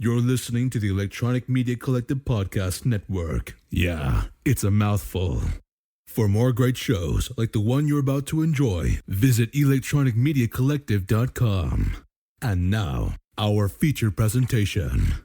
You're listening to the Electronic Media Collective Podcast Network. Yeah, it's a mouthful. For more great shows like the one you're about to enjoy, visit electronicmediacollective.com. And now, our feature presentation.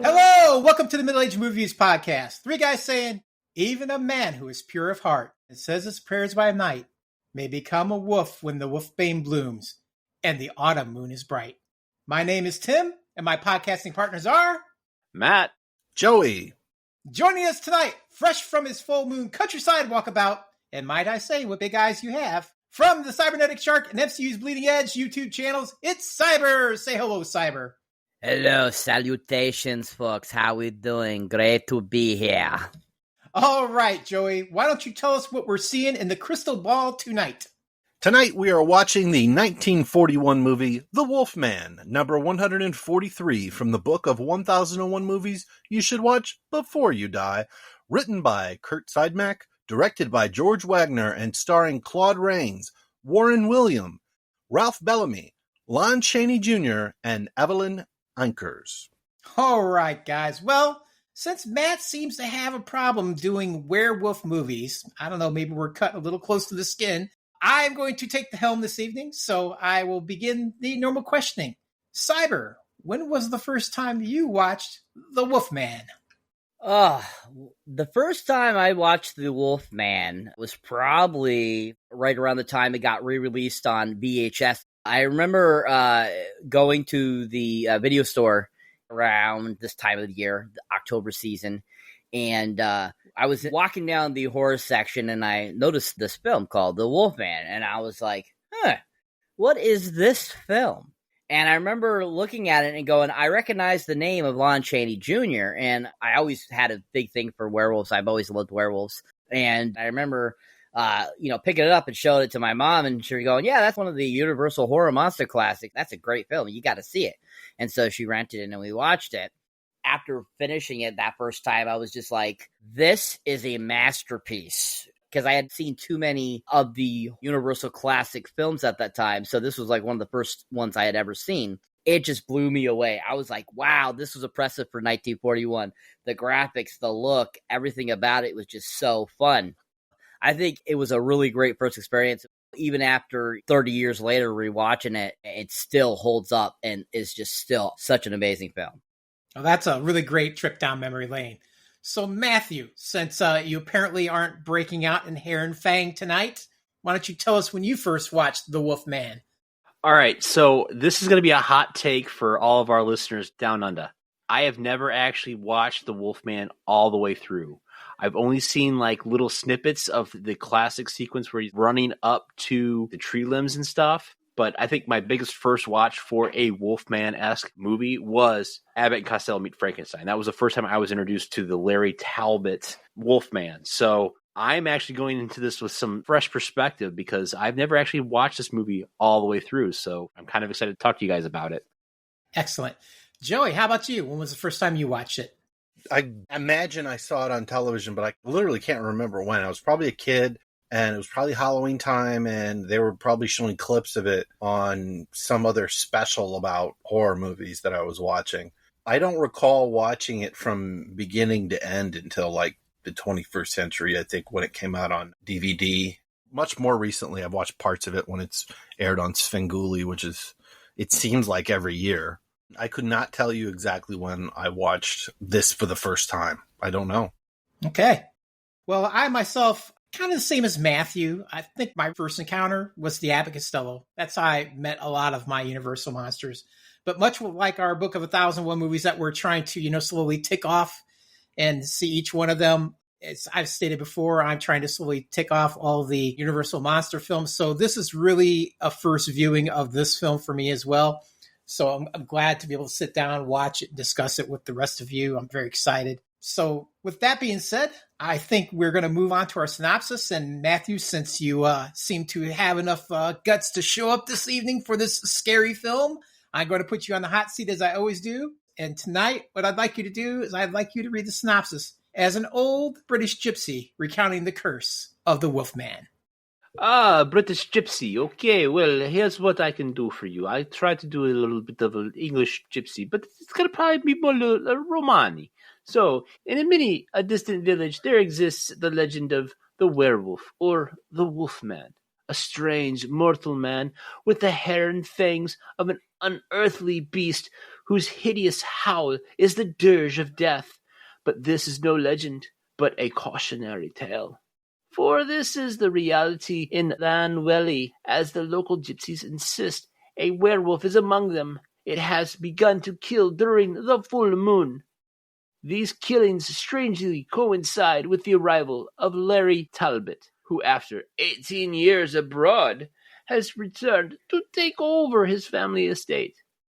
Hello, welcome to the Middle Age Movies Podcast. Three guys saying, even a man who is pure of heart and says his prayers by night may become a wolf when the wolfbane blooms and the autumn moon is bright. My name is Tim, and my podcasting partners are Matt, Joey. Joining us tonight, fresh from his full moon countryside walkabout, and might I say, what big eyes you have, from the Cybernetic Shark and MCU's Bleeding Edge YouTube channels, it's Cyber. Say hello, Cyber. Hello, salutations, folks. How we doing? Great to be here. All right, Joey, why don't you tell us what we're seeing in the crystal ball tonight? Tonight we are watching the 1941 movie The Wolfman, number 143 from the book of 1001 movies you should watch before you die, written by Kurt Siedmak, directed by George Wagner, and starring Claude Rains, Warren William, Ralph Bellamy, Lon Chaney Jr., and Evelyn Ankers. All right, guys. Well, since Matt seems to have a problem doing werewolf movies, I don't know, maybe we're cutting a little close to the skin, I'm going to take the helm this evening, so I will begin the normal questioning. Cyber, when was the first time you watched The Wolfman? The first time I watched The Wolfman was probably right around the time it got re-released on VHS. I remember going to the video store around this time of the year, the October season, and I was walking down the horror section and I noticed this film called The Wolfman, and I was like, what is this film? And I remember looking at it and going, I recognize the name of Lon Chaney Jr., and I always had a big thing for werewolves. I've always loved werewolves. And I remember picking it up and showing it to my mom, and she was going, yeah, that's one of the Universal Horror Monster Classics. That's a great film. You got to see it. And so she rented it and we watched it. After finishing it that first time, I was just like, this is a masterpiece. Because I had seen too many of the Universal classic films at that time. So this was like one of the first ones I had ever seen. It just blew me away. I was like, wow, this was impressive for 1941. The graphics, the look, everything about it was just so fun. I think it was a really great first experience. Even after 30 years later, rewatching it, it still holds up and is just still such an amazing film. Oh, that's a really great trip down memory lane. So, Matthew, since you apparently aren't breaking out in hair and fang tonight, why don't you tell us when you first watched The Wolfman? All right, so this is going to be a hot take for all of our listeners down under. I have never actually watched The Wolfman all the way through. I've only seen like little snippets of the classic sequence where he's running up to the tree limbs and stuff. But I think my biggest first watch for a Wolfman-esque movie was Abbott and Costello Meet Frankenstein. That was the first time I was introduced to the Larry Talbot Wolfman. So I'm actually going into this with some fresh perspective because I've never actually watched this movie all the way through. So I'm kind of excited to talk to you guys about it. Excellent. Joey, how about you? When was the first time you watched it? I imagine I saw it on television, but I literally can't remember when. I was probably a kid, and it was probably Halloween time, and they were probably showing clips of it on some other special about horror movies that I was watching. I don't recall watching it from beginning to end until like the 21st century, I think, when it came out on DVD. Much more recently, I've watched parts of it when it's aired on Svengoolie, which is, it seems like every year. I could not tell you exactly when I watched this for the first time. I don't know. Okay. Well, I myself, kind of the same as Matthew. I think my first encounter was the Abbott Costello. That's how I met a lot of my Universal monsters. But much like our Book of 1001 movies that we're trying to, slowly tick off and see each one of them, as I've stated before, I'm trying to slowly tick off all the Universal monster films. So this is really a first viewing of this film for me as well. So I'm glad to be able to sit down, watch it, discuss it with the rest of you. I'm very excited. So with that being said, I think we're going to move on to our synopsis. And Matthew, since you seem to have enough guts to show up this evening for this scary film, I'm going to put you on the hot seat as I always do. And tonight, what I'd like you to do is I'd like you to read the synopsis. as an old British gypsy recounting the curse of the Wolfman. Ah, British gypsy. Okay, well, here's what I can do for you. I try to do a little bit of an English gypsy, but it's going to probably be more Romani. So, in a distant village, there exists the legend of the werewolf, or the wolfman, a strange mortal man with the hair and fangs of an unearthly beast whose hideous howl is the dirge of death. But this is no legend, but a cautionary tale. For this is the reality in Llanwelly, as the local gypsies insist. A werewolf is among them. It has begun to kill during the full moon. These killings strangely coincide with the arrival of Larry Talbot, who after 18 years abroad has returned to take over his family estate.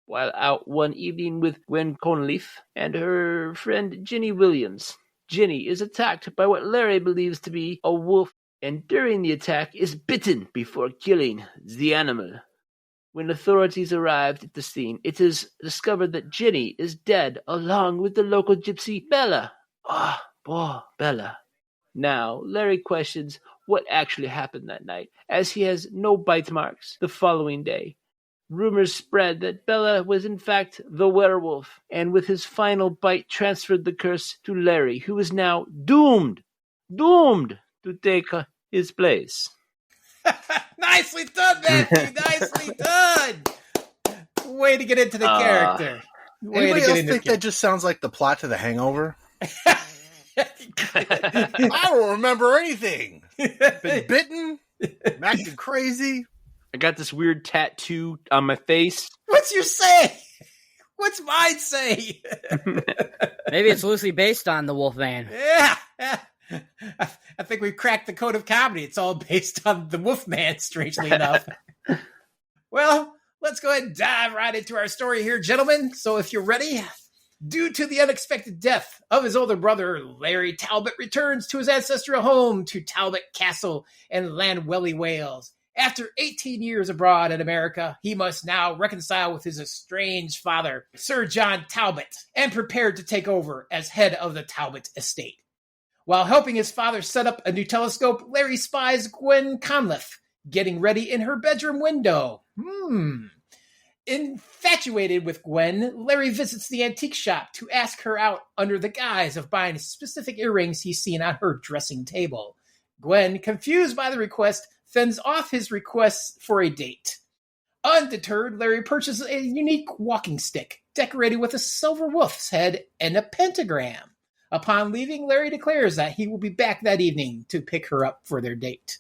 While out one evening with Gwen Conliffe and her friend Ginny Williams, Ginny is attacked by what Larry believes to be a wolf, and during the attack is bitten before killing the animal. When authorities arrived at the scene, it is discovered that Ginny is dead, along with the local gypsy Bela. Ah, poor Bela. Now, Larry questions what actually happened that night, as he has no bite marks the following day. Rumors spread that Bela was in fact the werewolf, and with his final bite transferred the curse to Larry, who is now doomed to take his place. Nicely done, Matthew. Nicely done. Way to get into the character. Anybody else think that just sounds like the plot to The Hangover? I don't remember anything. Been bitten, acting crazy. I got this weird tattoo on my face. What's your say? What's mine say? Maybe it's loosely based on the Wolfman. Yeah. I think we've cracked the code of comedy. It's all based on the Wolfman, strangely enough. Well, let's go ahead and dive right into our story here, gentlemen. So if you're ready, due to the unexpected death of his older brother, Larry Talbot returns to his ancestral home to Talbot Castle in Llanwelly, Wales. After 18 years abroad in America, he must now reconcile with his estranged father, Sir John Talbot, and prepare to take over as head of the Talbot estate. While helping his father set up a new telescope, Larry spies Gwen Conliffe getting ready in her bedroom window. Infatuated with Gwen, Larry visits the antique shop to ask her out under the guise of buying specific earrings he's seen on her dressing table. Gwen, confused by the request, fends off his requests for a date. Undeterred, Larry purchases a unique walking stick decorated with a silver wolf's head and a pentagram. Upon leaving, Larry declares that he will be back that evening to pick her up for their date.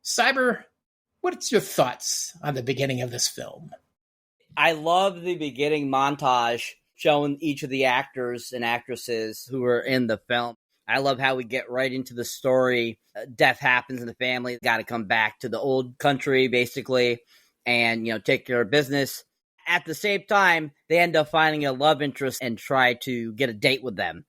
Cyber, what's your thoughts on the beginning of this film? I love the beginning montage showing each of the actors and actresses who are in the film. I love how we get right into the story. Death happens in the family. Got to come back to the old country, basically, and, take care of business. At the same time, they end up finding a love interest and try to get a date with them.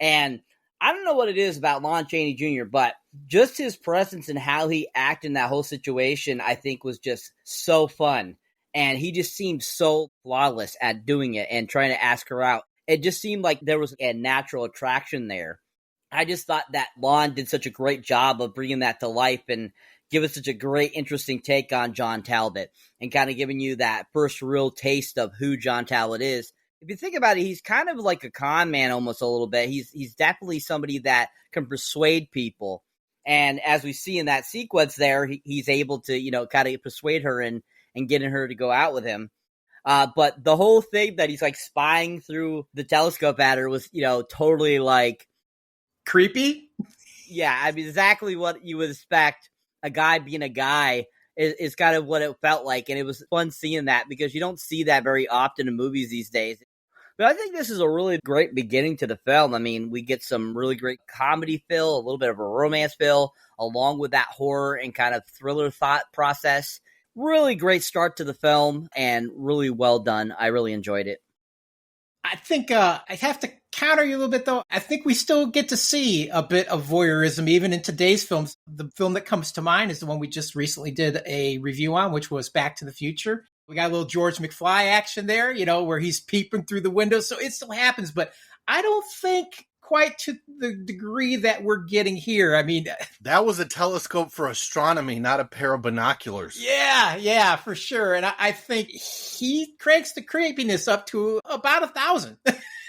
And I don't know what it is about Lon Chaney Jr., but just his presence and how he acted in that whole situation, I think, was just so fun. And he just seemed so flawless at doing it and trying to ask her out. It just seemed like there was a natural attraction there. I just thought that Lon did such a great job of bringing that to life and give us such a great, interesting take on John Talbot and kind of giving you that first real taste of who John Talbot is. If you think about it, he's kind of like a con man almost a little bit. He's definitely somebody that can persuade people. And as we see in that sequence there, he's able to, kind of persuade her and getting her to go out with him. But the whole thing that he's like spying through the telescope at her was, totally like creepy. Yeah, I mean, exactly what you would expect a guy being a guy is kind of what it felt like. And it was fun seeing that because you don't see that very often in movies these days. But I think this is a really great beginning to the film. I mean, we get some really great comedy feel, a little bit of a romance feel, along with that horror and kind of thriller thought process. Really great start to the film and really well done. I really enjoyed it. I think I have to counter you a little bit, though. I think we still get to see a bit of voyeurism even in today's films. The film that comes to mind is the one we just recently did a review on, which was Back to the Future. We got a little George McFly action there, where he's peeping through the window. So it still happens, but I don't think quite to the degree that we're getting here. I mean, that was a telescope for astronomy, not a pair of binoculars. Yeah, for sure. And I think he cranks the creepiness up to about 1,000.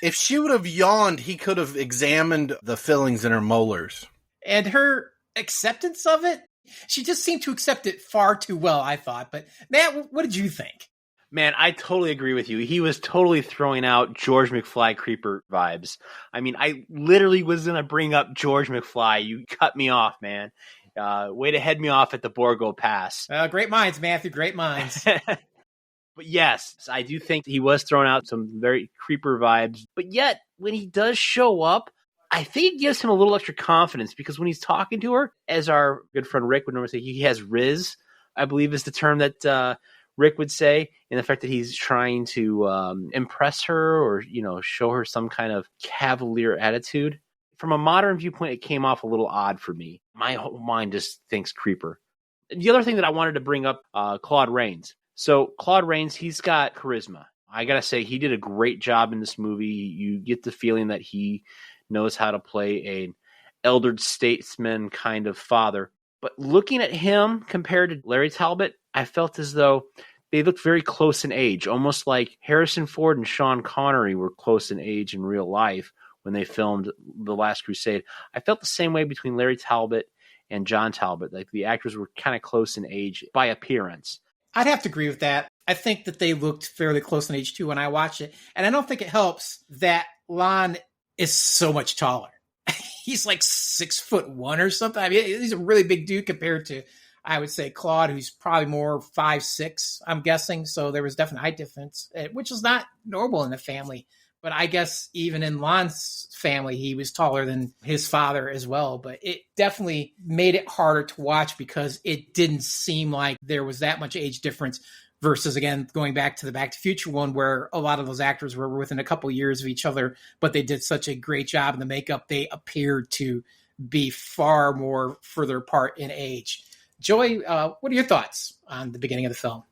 If she would have yawned, he could have examined the fillings in her molars. And her acceptance of it, she just seemed to accept it far too well, I thought. But Matt, what did you think? Man, I totally agree with you. He was totally throwing out George McFly creeper vibes. I mean, I literally was going to bring up George McFly. You cut me off, man. Way to head me off at the Borgo Pass. Great minds, Matthew. Great minds. But yes, I do think he was throwing out some very creeper vibes. But yet, when he does show up, I think it gives him a little extra confidence, because when he's talking to her, as our good friend Rick would normally say, he has Riz, I believe is the term that Rick would say, in the fact that he's trying to impress her or, show her some kind of cavalier attitude. From a modern viewpoint, it came off a little odd for me. My whole mind just thinks creeper. The other thing that I wanted to bring up, Claude Rains. So Claude Rains, he's got charisma. I got to say, he did a great job in this movie. You get the feeling that he knows how to play an elder statesman kind of father. But looking at him compared to Larry Talbot, I felt as though they looked very close in age, almost like Harrison Ford and Sean Connery were close in age in real life when they filmed The Last Crusade. I felt the same way between Larry Talbot and John Talbot. Like, the actors were kind of close in age by appearance. I'd have to agree with that. I think that they looked fairly close in age too when I watched it. And I don't think it helps that Lon is so much taller. He's like 6'1" or something. I mean, he's a really big dude compared to, I would say, Claude, who's probably more 5'6", I'm guessing. So there was definitely height difference, which is not normal in the family. But I guess even in Lon's family, he was taller than his father as well. But it definitely made it harder to watch because it didn't seem like there was that much age difference versus, again, going back to the Back to the Future one, where a lot of those actors were within a couple years of each other, but they did such a great job in the makeup. They appeared to be far more further apart in age. Joey, what are your thoughts on the beginning of the film?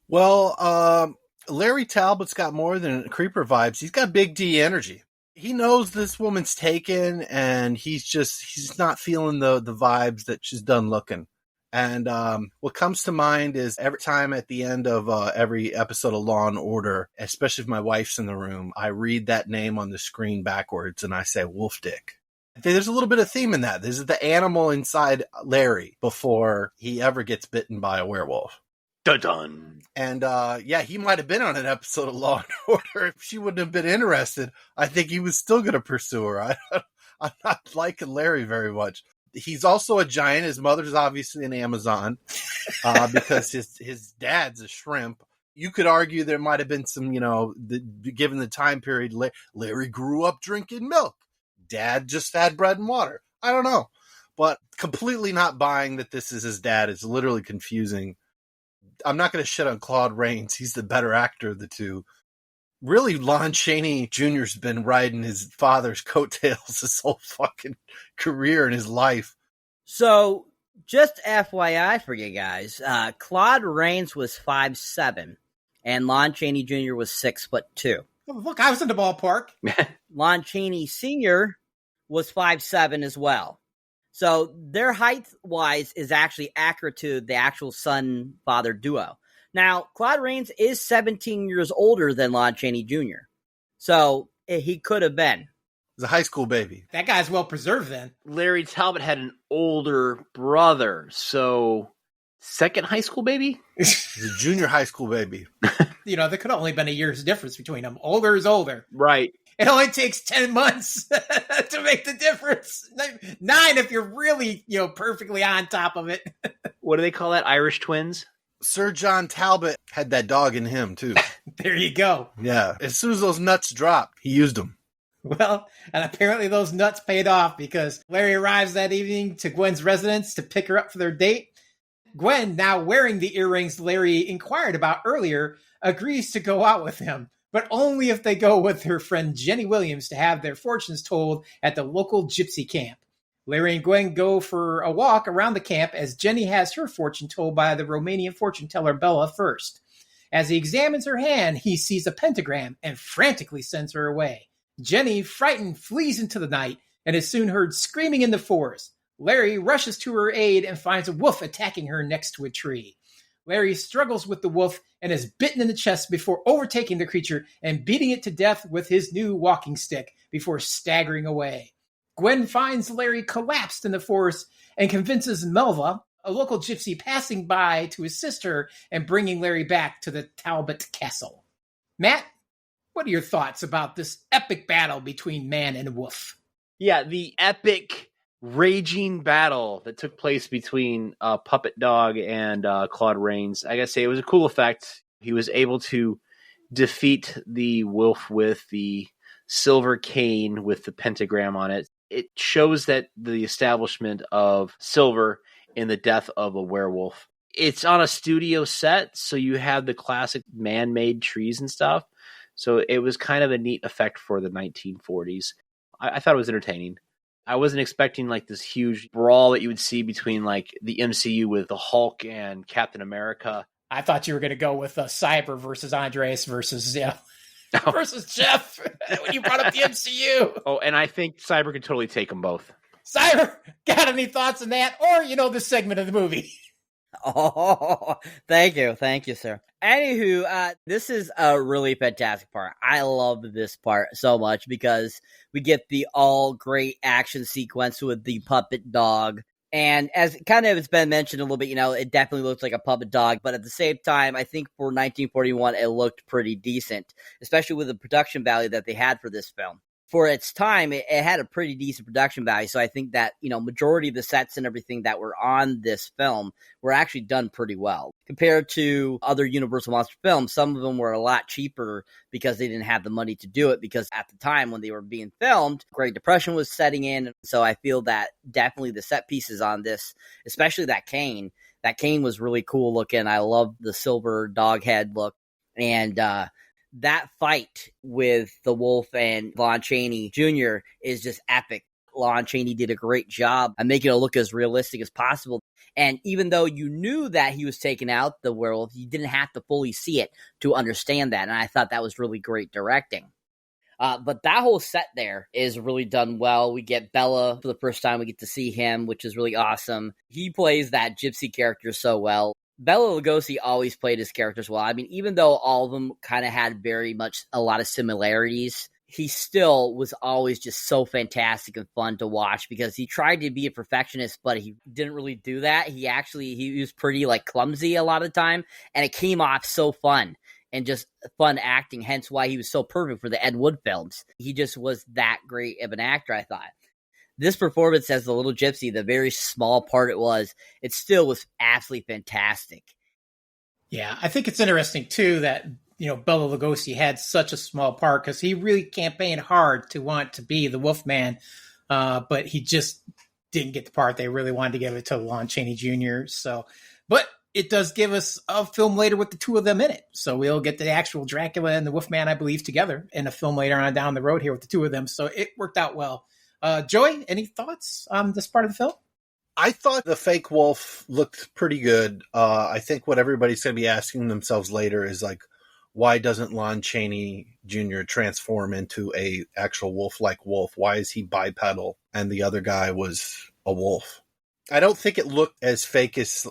Well, Larry Talbot's got more than creeper vibes. He's got big D energy. He knows this woman's taken, and he's not feeling the vibes that she's done looking. And what comes to mind is every time at the end of every episode of Law and Order, especially if my wife's in the room, I read that name on the screen backwards and I say Wolf Dick. There's a little bit of theme in that. This is the animal inside Larry before he ever gets bitten by a werewolf. Dun-dun. And he might have been on an episode of Law and Order. If she wouldn't have been interested, I think he was still going to pursue her. I'm not liking Larry very much. He's also a giant. His mother's obviously an Amazon because his dad's a shrimp. You could argue there might have been some, given the time period, Larry grew up drinking milk. Dad just had bread and water. I don't know. But completely not buying that this is his dad. It's literally confusing. I'm not going to shit on Claude Rains. He's the better actor of the two. Really, Lon Chaney Jr.'s been riding his father's coattails his whole fucking career in his life. So, just FYI for you guys, Claude Rains was 5'7", and Lon Chaney Jr. was 6'2". Oh, look, I was in the ballpark. Lon Chaney Sr. was 5'7" as well. So their height-wise is actually accurate to the actual son-father duo. Now, Claude Rains is 17 years older than Lon Chaney Jr., so he could have been. He's a high school baby. That guy's well-preserved then. Larry Talbot had an older brother, so second high school baby? He's a junior high school baby. There could have only been a year's difference between them. Older is older. Right. It only takes 10 months to make the difference. 9 if you're really, perfectly on top of it. What do they call that? Irish twins? Sir John Talbot had that dog in him, too. There you go. Yeah. As soon as those nuts dropped, he used them. Well, and apparently those nuts paid off because Larry arrives that evening to Gwen's residence to pick her up for their date. Gwen, now wearing the earrings Larry inquired about earlier, agrees to go out with him, but only if they go with her friend Jenny Williams to have their fortunes told at the local gypsy camp. Larry and Gwen go for a walk around the camp as Jenny has her fortune told by the Romanian fortune teller Bela first. As he examines her hand, he sees a pentagram and frantically sends her away. Jenny, frightened, flees into the night and is soon heard screaming in the forest. Larry rushes to her aid and finds a wolf attacking her next to a tree. Larry struggles with the wolf and is bitten in the chest before overtaking the creature and beating it to death with his new walking stick before staggering away. Gwen finds Larry collapsed in the forest and convinces Melva, a local gypsy, passing by to assist her and bringing Larry back to the Talbot Castle. Matt, what are your thoughts about this epic battle between man and wolf? Yeah, the epic raging battle that took place between Puppet Dog and Claude Rains. I gotta say, it was a cool effect. He was able to defeat the wolf with the silver cane with the pentagram on it. It shows that the establishment of silver in the death of a werewolf. It's on a studio set, so you have the classic man-made trees and stuff. So it was kind of a neat effect for the 1940s. I thought it was entertaining. I wasn't expecting like this huge brawl that you would see between like the MCU with the Hulk and Captain America. I thought you were going to go with Cyber versus Andreas versus versus Jeff when you brought up the MCU. Oh, and I think Cyber could totally take them both. Cyber, got any thoughts on that? Or, this segment of the movie? Oh, thank you, sir. Anywho, this is a really fantastic part. I love this part so much because we get the all great action sequence with the puppet dog. And as kind of it's been mentioned a little bit, it definitely looks like a puppet dog. But at the same time, I think for 1941, it looked pretty decent, especially with the production value that they had for this film. For its time, it had a pretty decent production value. So I think that, majority of the sets and everything that were on this film were actually done pretty well. Compared to other Universal Monster films, some of them were a lot cheaper because they didn't have the money to do it. Because at the time when they were being filmed, Great Depression was setting in. So I feel that definitely the set pieces on this, especially that cane was really cool looking. I love the silver dog head look. And, that fight with the wolf and Lon Chaney Jr. is just epic. Lon Chaney did a great job of making it look as realistic as possible. And even though you knew that he was taking out the werewolf, you didn't have to fully see it to understand that. And I thought that was really great directing. But that whole set there is really done well. We get Bela for the first time. We get to see him, which is really awesome. He plays that gypsy character so well. Bela Lugosi always played his characters well. I mean, even though all of them kind of had very much a lot of similarities, he still was always just so fantastic and fun to watch because he tried to be a perfectionist, but he didn't really do that. He was pretty clumsy a lot of the time, and it came off so fun and just fun acting, hence why he was so perfect for the Ed Wood films. He just was that great of an actor, I thought. This performance as the little gypsy, the very small part it still was absolutely fantastic. Yeah, I think it's interesting, too, that, Bela Lugosi had such a small part because he really campaigned hard to want to be the Wolfman, but he just didn't get the part. They really wanted to give it to Lon Chaney Jr. But it does give us a film later with the two of them in it. So we'll get the actual Dracula and the Wolfman, I believe, together in a film later on down the road here with the two of them. So it worked out well. Joey, any thoughts on this part of the film? I thought the fake wolf looked pretty good. I think what everybody's going to be asking themselves later is why doesn't Lon Chaney Jr. transform into a actual wolf-like wolf? Why is he bipedal and the other guy was a wolf? I don't think it looked as fake as,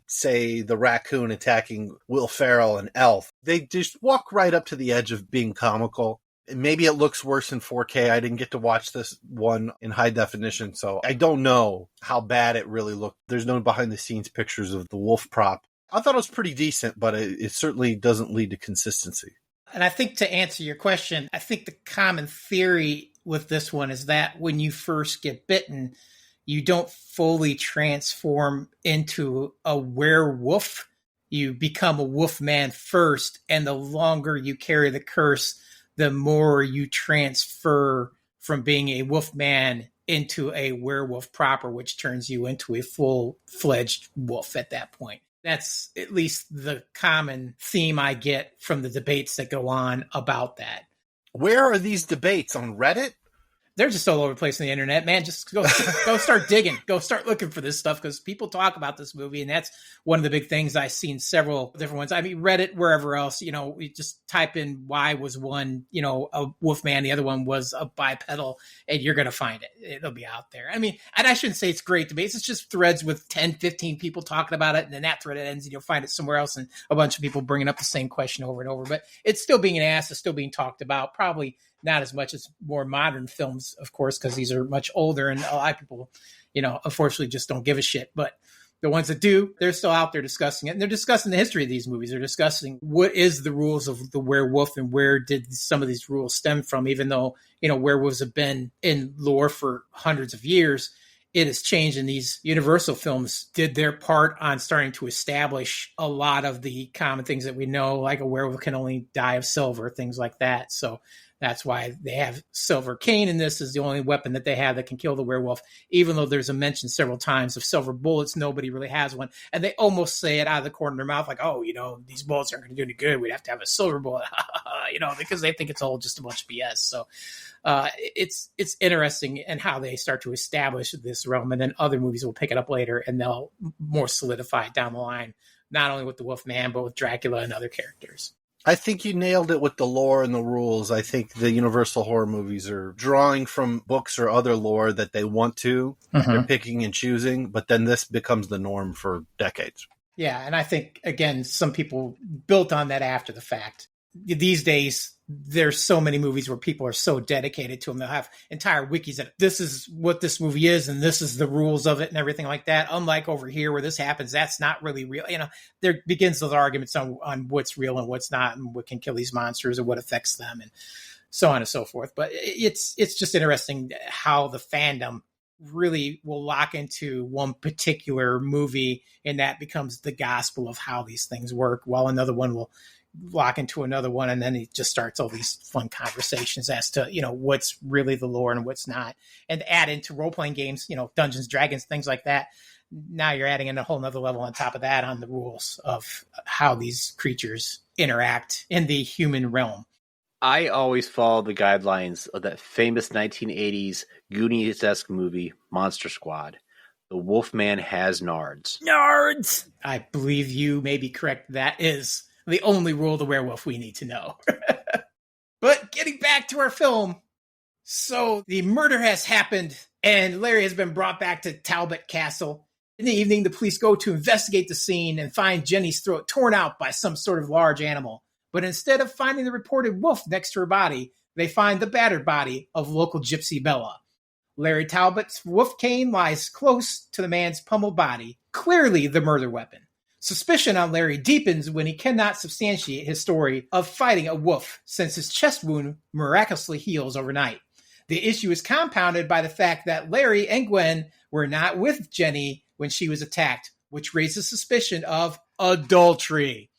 say, the raccoon attacking Will Ferrell and Elf. They just walk right up to the edge of being comical. Maybe it looks worse in 4K. I didn't get to watch this one in high definition, so I don't know how bad it really looked. There's no behind-the-scenes pictures of the wolf prop. I thought it was pretty decent, but it certainly doesn't lead to consistency. And I think to answer your question, I think the common theory with this one is that when you first get bitten, you don't fully transform into a werewolf. You become a wolf man first, and the longer you carry the curse, the more you transfer from being a wolf man into a werewolf proper, which turns you into a full-fledged wolf at that point. That's at least the common theme I get from the debates that go on about that. Where are these debates? On Reddit? they're just all over the place on the internet, man. Just go start digging. Go start looking for this stuff because people talk about this movie, and that's one of the big things. I've seen several different ones. I mean, Reddit, wherever else, we just type in why was one, a Wolfman, the other one was a bipedal, and you're going to find it. It'll be out there. I mean, and I shouldn't say it's great to base. It's just threads with 10, 15 people talking about it, and then that thread ends, and you'll find it somewhere else, and a bunch of people bringing up the same question over and over. But it's still being asked. It's still being talked about. Probably not as much as more modern films, of course, because these are much older and a lot of people, unfortunately just don't give a shit. But the ones that do, they're still out there discussing it. And they're discussing the history of these movies. They're discussing what is the rules of the werewolf and where did some of these rules stem from, even though, werewolves have been in lore for hundreds of years. It has changed, and these Universal films did their part on starting to establish a lot of the common things that we know, like a werewolf can only die of silver, things like that. So that's why they have silver cane in this is the only weapon that they have that can kill the werewolf, even though there's a mention several times of silver bullets. Nobody really has one. And they almost say it out of the corner of their mouth, like, oh, these bullets aren't going to do any good. We'd have to have a silver bullet, because they think it's all just a bunch of BS. So it's interesting in how they start to establish this realm, and then other movies will pick it up later and they'll more solidify it down the line, not only with the Wolfman, but with Dracula and other characters. I think you nailed it with the lore and the rules. I think the Universal horror movies are drawing from books or other lore that they want to. Mm-hmm. They're picking and choosing, but then this becomes the norm for decades. Yeah, and I think, again, some people built on that after the fact. These days, there's so many movies where people are so dedicated to them. They'll have entire wikis that this is what this movie is and this is the rules of it and everything like that. Unlike over here where this happens, that's not really real. There begins those arguments on what's real and what's not and what can kill these monsters and what affects them and so on and so forth. But it's just interesting how the fandom really will lock into one particular movie and that becomes the gospel of how these things work, while another one will lock into another one, and then it just starts all these fun conversations as to what's really the lore and what's not, and add into role-playing games, Dungeons, Dragons, things like that. Now you're adding in a whole nother level on top of that on the rules of how these creatures interact in the human realm. I always follow the guidelines of that famous 1980s Goonies-esque movie Monster Squad. The Wolfman has nards. Nards! I believe you may be correct. That is the only rule of the werewolf we need to know. But getting back to our film. So the murder has happened and Larry has been brought back to Talbot Castle. In the evening, the police go to investigate the scene and find Jenny's throat torn out by some sort of large animal. But instead of finding the reported wolf next to her body, they find the battered body of local gypsy Bela. Larry Talbot's wolf cane lies close to the man's pummeled body, clearly the murder weapon. Suspicion on Larry deepens when he cannot substantiate his story of fighting a wolf, since his chest wound miraculously heals overnight. The issue is compounded by the fact that Larry and Gwen were not with Jenny when she was attacked, which raises suspicion of adultery.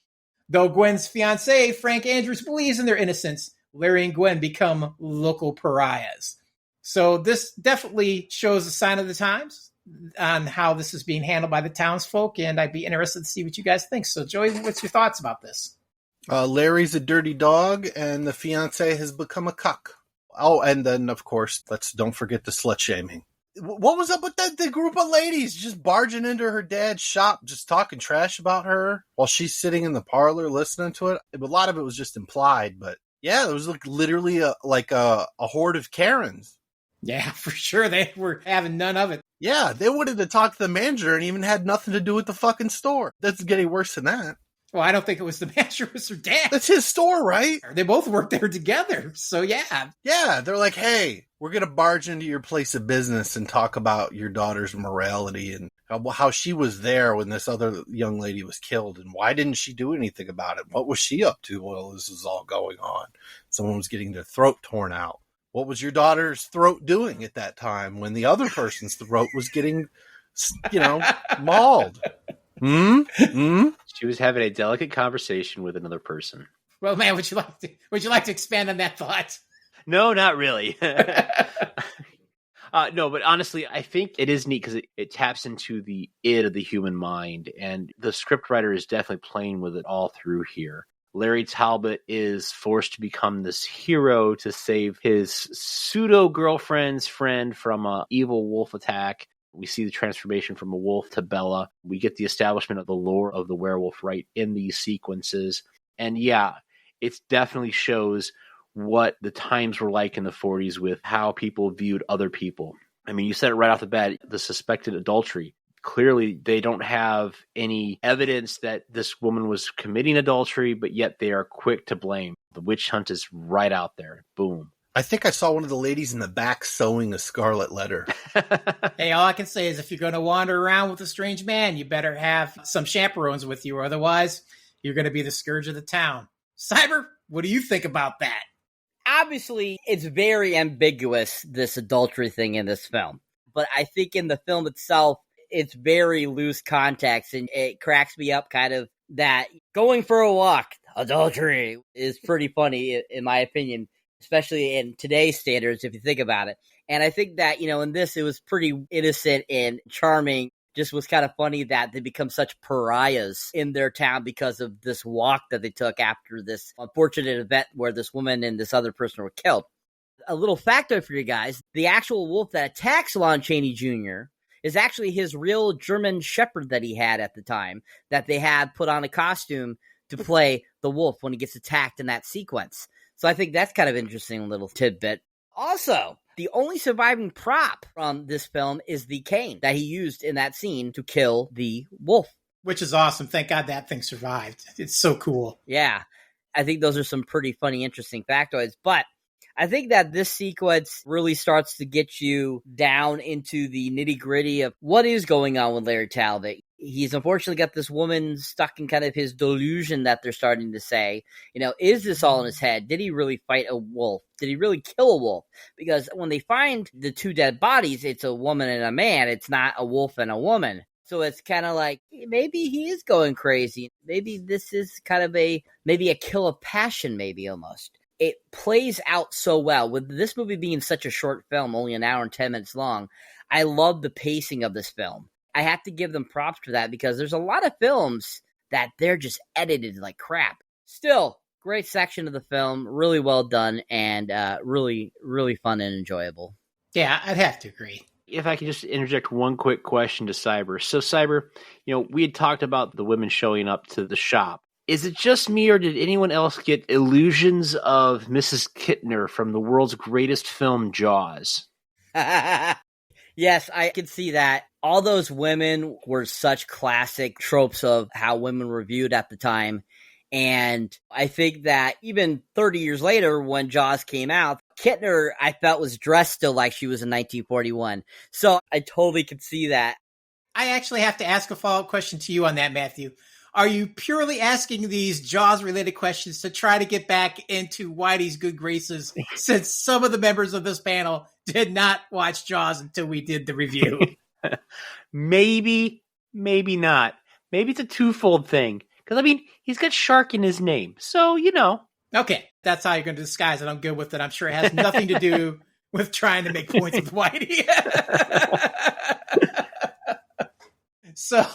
Though Gwen's fiancé, Frank Andrews, believes in their innocence, Larry and Gwen become local pariahs. So this definitely shows a sign of the times on how this is being handled by the townsfolk, and I'd be interested to see what you guys think. So, Joey, what's your thoughts about this? Larry's a dirty dog, and the fiancé has become a cuck. Oh, and then, of course, don't forget the slut-shaming. What was up with the group of ladies just barging into her dad's shop, just talking trash about her while she's sitting in the parlor listening to it? A lot of it was just implied, but yeah, it was literally a horde of Karens. Yeah, for sure. They were having none of it. Yeah, they wanted to talk to the manager and even had nothing to do with the fucking store. That's getting worse than that. Well, I don't think it was the manager, it was her dad. That's his store, right? They both worked there together, so yeah. Yeah, they're like, hey, we're going to barge into your place of business and talk about your daughter's morality and how she was there when this other young lady was killed, and why didn't she do anything about it? What was she up to while this was all going on? Someone was getting their throat torn out. What was your daughter's throat doing at that time when the other person's throat was getting, mauled? She was having a delicate conversation with another person. Well, man, would you like to expand on that thought? No, not really. No, but honestly, I think it is neat because it taps into the id of the human mind, and the scriptwriter is definitely playing with it all through here. Larry Talbot is forced to become this hero to save his pseudo-girlfriend's friend from an evil wolf attack. We see the transformation from a wolf to Bela. We get the establishment of the lore of the werewolf right in these sequences. And yeah, it definitely shows what the times were like in the 40s with how people viewed other people. I mean, you said it right off the bat, the suspected adultery. Clearly, they don't have any evidence that this woman was committing adultery, but yet they are quick to blame. The witch hunt is right out there. Boom. I think I saw one of the ladies in the back sewing a scarlet letter. Hey, all I can say is if you're going to wander around with a strange man, you better have some chaperones with you, or otherwise you're going to be the scourge of the town. Cyber, what do you think about that? Obviously, it's very ambiguous, this adultery thing in this film. But I think in the film itself, it's very loose context, and it cracks me up kind of that going for a walk, adultery, is pretty funny, in my opinion, especially in today's standards, if you think about it. And I think that, in this, it was pretty innocent and charming. Just was kind of funny that they become such pariahs in their town because of this walk that they took after this unfortunate event where this woman and this other person were killed. A little factoid for you guys, the actual wolf that attacks Lon Chaney Jr. is actually his real German shepherd that he had at the time, that they had put on a costume to play the wolf when he gets attacked in that sequence. So I think that's kind of interesting little tidbit. Also, the only surviving prop from this film is the cane that he used in that scene to kill the wolf. Which is awesome. Thank God that thing survived. It's so cool. Yeah, I think those are some pretty funny, interesting factoids. But I think that this sequence really starts to get you down into the nitty-gritty of what is going on with Larry Talbot. He's unfortunately got this woman stuck in kind of his delusion that they're starting to say, is this all in his head? Did he really fight a wolf? Did he really kill a wolf? Because when they find the two dead bodies, it's a woman and a man. It's not a wolf and a woman. So it's kind of like, maybe he is going crazy. Maybe this is kind of maybe a kill of passion, maybe almost. It plays out so well. With this movie being such a short film, only an hour and 10 minutes long, I love the pacing of this film. I have to give them props for that because there's a lot of films that they're just edited like crap. Still, great section of the film, really well done, and really, really fun and enjoyable. Yeah, I'd have to agree. If I could just interject one quick question to Cyber. So Cyber, we had talked about the women showing up to the shop. Is it just me, or did anyone else get illusions of Mrs. Kittner from the world's greatest film, Jaws? Yes, I can see that. All those women were such classic tropes of how women were viewed at the time. And I think that even 30 years later, when Jaws came out, Kittner, I felt, was dressed still like she was in 1941. So I totally could see that. I actually have to ask a follow-up question to you on that, Matthew. Are you purely asking these Jaws-related questions to try to get back into Whitey's good graces, since some of the members of this panel did not watch Jaws until we did the review? Maybe, maybe not. Maybe it's a twofold thing. Because, he's got shark in his name. So, Okay, that's how you're going to disguise it. I'm good with it. I'm sure it has nothing to do with trying to make points with Whitey. So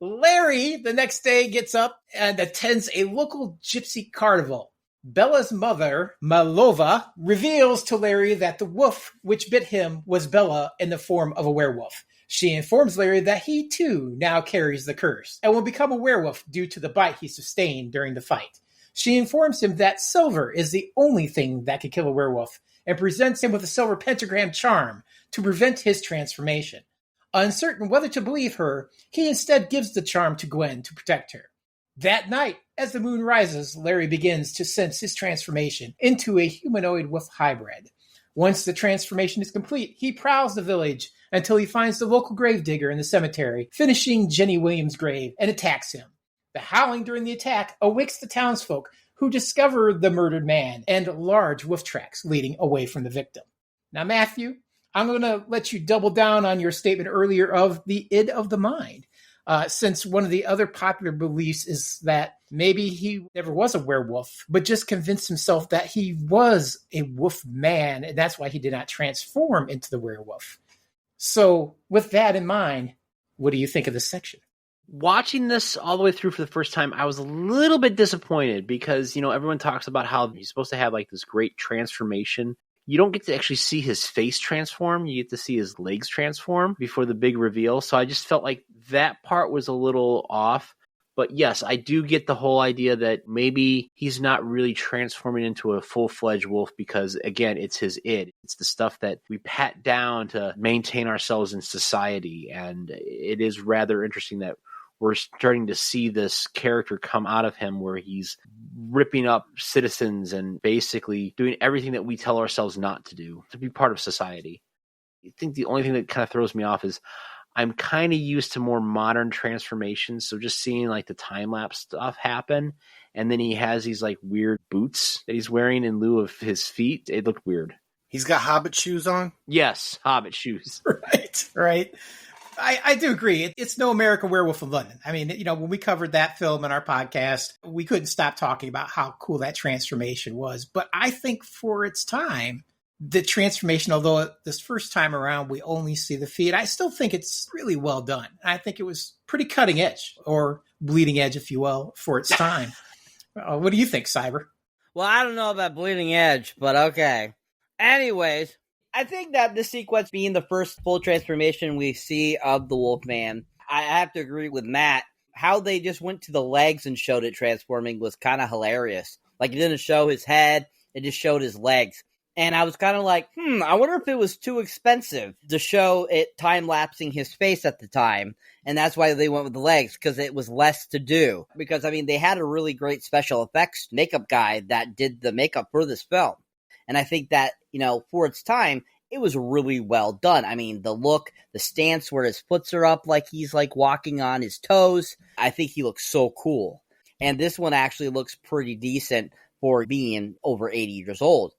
Larry, the next day, gets up and attends a local gypsy carnival. Bela's mother, Malova, reveals to Larry that the wolf which bit him was Bela in the form of a werewolf. She informs Larry that he, too, now carries the curse and will become a werewolf due to the bite he sustained during the fight. She informs him that silver is the only thing that can kill a werewolf and presents him with a silver pentagram charm to prevent his transformation. Uncertain whether to believe her, he instead gives the charm to Gwen to protect her. That night, as the moon rises, Larry begins to sense his transformation into a humanoid wolf hybrid. Once the transformation is complete, he prowls the village until he finds the local gravedigger in the cemetery, finishing Jenny Williams' grave, and attacks him. The howling during the attack awakes the townsfolk, who discover the murdered man and large wolf tracks leading away from the victim. Now, Matthew, I'm going to let you double down on your statement earlier of the id of the mind, since one of the other popular beliefs is that maybe he never was a werewolf, but just convinced himself that he was a wolf man, and that's why he did not transform into the werewolf. So with that in mind, what do you think of this section? Watching this all the way through for the first time, I was a little bit disappointed because, everyone talks about how he's supposed to have like this great transformation. You don't get to actually see his face transform. You get to see his legs transform before the big reveal. So I just felt like that part was a little off. But yes, I do get the whole idea that maybe he's not really transforming into a full-fledged wolf because, again, it's his id. It's the stuff that we pat down to maintain ourselves in society. And it is rather interesting that we're starting to see this character come out of him where he's ripping up citizens and basically doing everything that we tell ourselves not to do, to be part of society. I think the only thing that kind of throws me off is I'm kind of used to more modern transformations. So just seeing like the time-lapse stuff happen. And then he has these like weird boots that he's wearing in lieu of his feet. It looked weird. He's got Hobbit shoes on? Yes, Hobbit shoes. Right. I do agree. It's no American Werewolf in London. I mean, when we covered that film in our podcast, we couldn't stop talking about how cool that transformation was. But I think for its time, the transformation, although this first time around we only see the feet, I still think it's really well done. I think it was pretty cutting edge, or bleeding edge, if you will, for its time. What do you think, Cyber? Well, I don't know about bleeding edge, but okay. Anyways, I think that this sequence being the first full transformation we see of the Wolfman, I have to agree with Matt. How they just went to the legs and showed it transforming was kind of hilarious. Like, it didn't show his head, it just showed his legs. And I was kind of like, I wonder if it was too expensive to show it time-lapsing his face at the time. And that's why they went with the legs, because it was less to do. Because, I mean, they had a really great special effects makeup guy that did the makeup for this film. And I think that, for its time, it was really well done. I mean, the look, the stance where his foots are up like he's like walking on his toes. I think he looks so cool. And this one actually looks pretty decent for being over 80 years old.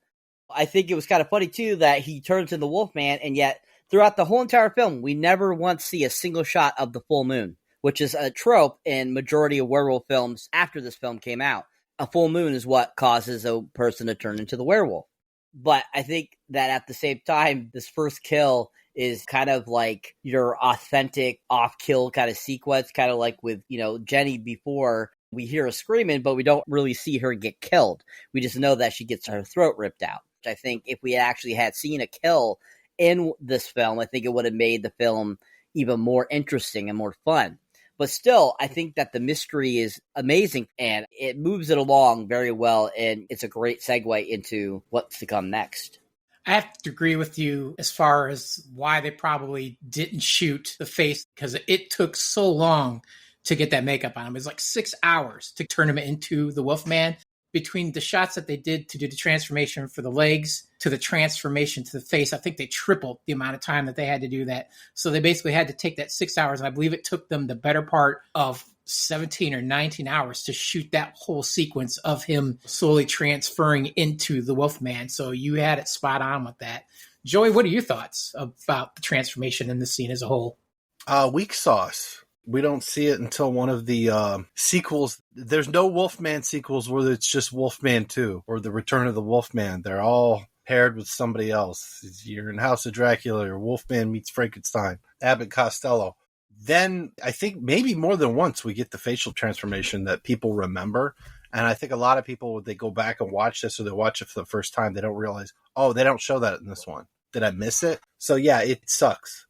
I think it was kind of funny, too, that he turns into the Wolfman, and yet throughout the whole entire film, we never once see a single shot of the full moon, which is a trope in majority of werewolf films after this film came out. A full moon is what causes a person to turn into the werewolf. But I think that at the same time, this first kill is kind of like your authentic off-kill kind of sequence, kind of like with, Jenny before. We hear her screaming, but we don't really see her get killed. We just know that she gets her throat ripped out. I think if we actually had seen a kill in this film, I think it would have made the film even more interesting and more fun. But still, I think that the mystery is amazing, and it moves it along very well, and it's a great segue into what's to come next. I have to agree with you as far as why they probably didn't shoot the face, because it took so long to get that makeup on him. It was like 6 hours to turn him into the Wolfman. Between the shots that they did to do the transformation for the legs to the transformation to the face, I think they tripled the amount of time that they had to do that. So they basically had to take that 6 hours. And I believe it took them the better part of 17 or 19 hours to shoot that whole sequence of him slowly transferring into the Wolfman. So you had it spot on with that. Joey, what are your thoughts about the transformation in the scene as a whole? Weak sauce. We don't see it until one of the sequels. There's no Wolfman sequels where it's just Wolfman 2 or The Return of the Wolfman. They're all paired with somebody else. You're in House of Dracula or Wolfman meets Frankenstein, Abbott Costello. Then I think maybe more than once we get the facial transformation that people remember. And I think a lot of people, when they go back and watch this or they watch it for the first time, they don't realize, oh, they don't show that in this one. Did I miss it? So yeah, it sucks.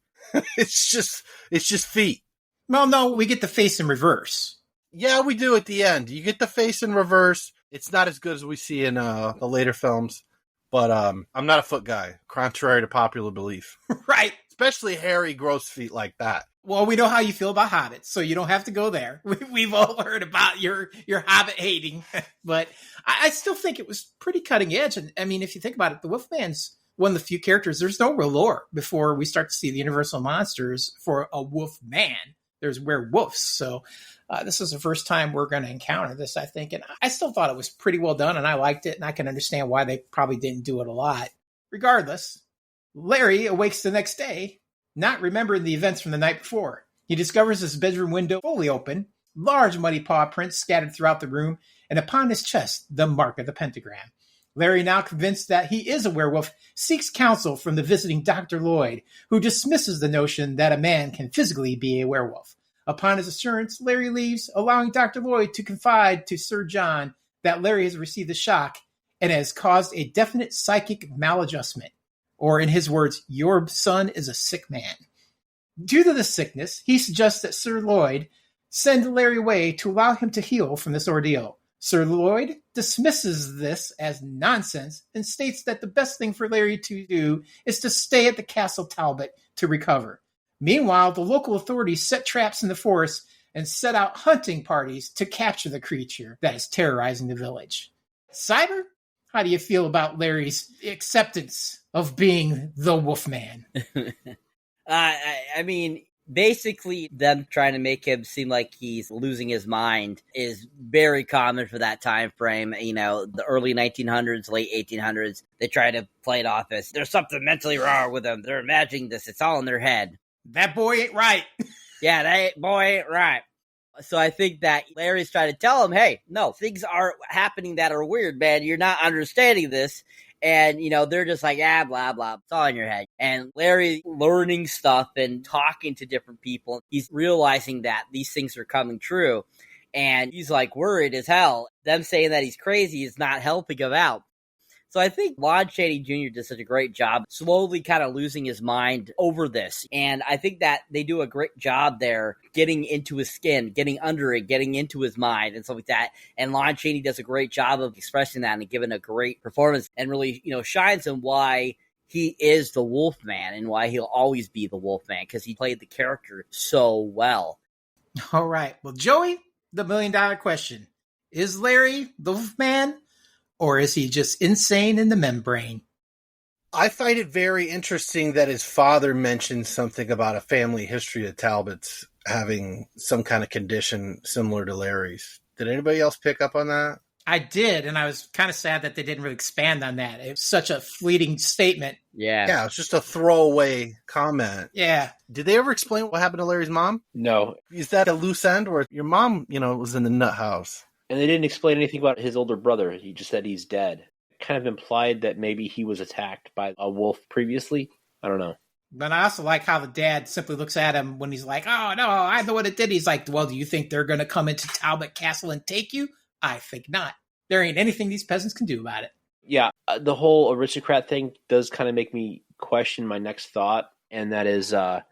It's just feet. Well, no, we get the face in reverse. Yeah, we do at the end. You get the face in reverse. It's not as good as we see in the later films. But I'm not a foot guy, contrary to popular belief. Right. Especially hairy, gross feet like that. Well, we know how you feel about hobbits, so you don't have to go there. We've all heard about your hobbit hating. But I still think it was pretty cutting edge. And I mean, if you think about it, the Wolfman's one of the few characters. There's no real lore before we start to see the Universal monsters for a Wolfman. There's werewolves. So this is the first time we're going to encounter this, I think. And I still thought it was pretty well done, and I liked it, and I can understand why they probably didn't do it a lot. Regardless, Larry awakes the next day, not remembering the events from the night before. He discovers his bedroom window fully open, large muddy paw prints scattered throughout the room, and upon his chest, the mark of the pentagram. Larry, now convinced that he is a werewolf, seeks counsel from the visiting Dr. Lloyd, who dismisses the notion that a man can physically be a werewolf. Upon his assurance, Larry leaves, allowing Dr. Lloyd to confide to Sir John that Larry has received a shock and has caused a definite psychic maladjustment. Or in his words, your son is a sick man. Due to the sickness, he suggests that Sir Lloyd send Larry away to allow him to heal from this ordeal. Sir Lloyd dismisses this as nonsense and states that the best thing for Larry to do is to stay at the Castle Talbot to recover. Meanwhile, the local authorities set traps in the forest and set out hunting parties to capture the creature that is terrorizing the village. Cyber, how do you feel about Larry's acceptance of being the Wolfman? I mean, basically, them trying to make him seem like he's losing his mind is very common for that time frame. You know, the early 1900s, late 1800s, they try to play it off as there's something mentally wrong with them. They're imagining this. It's all in their head. That boy ain't right. Yeah, that boy ain't right. So I think that Larry's trying to tell him, hey, no, things are happening that are weird, man. You're not understanding this. And, you know, they're just like, blah, blah. It's all in your head. And Larry learning stuff and talking to different people. He's realizing that these things are coming true. And he's like worried as hell. Them saying that he's crazy is not helping him out. So I think Lon Chaney Jr. did such a great job slowly kind of losing his mind over this. And I think that they do a great job there getting into his skin, getting under it, getting into his mind and stuff like that. And Lon Chaney does a great job of expressing that and giving a great performance and really, you know, shines him why he is the Wolfman and why he'll always be the Wolfman because he played the character so well. All right. Well, Joey, the $1 million question. Is Larry the Wolfman? Or is he just insane in the membrane? I find it very interesting that his father mentioned something about a family history of Talbots having some kind of condition similar to Larry's. Did anybody else pick up on that? I did, and I was kind of sad that they didn't really expand on that. It was such a fleeting statement. Yeah, it's just a throwaway comment. Yeah. Did they ever explain what happened to Larry's mom? No. Is that a loose end where your mom, was in the nut house? And they didn't explain anything about his older brother. He just said he's dead. Kind of implied that maybe he was attacked by a wolf previously. I don't know. But I also like how the dad simply looks at him when he's like, oh, no, I know what it did. He's like, well, do you think they're going to come into Talbot Castle and take you? I think not. There ain't anything these peasants can do about it. Yeah, the whole aristocrat thing does kind of make me question my next thought, and that is the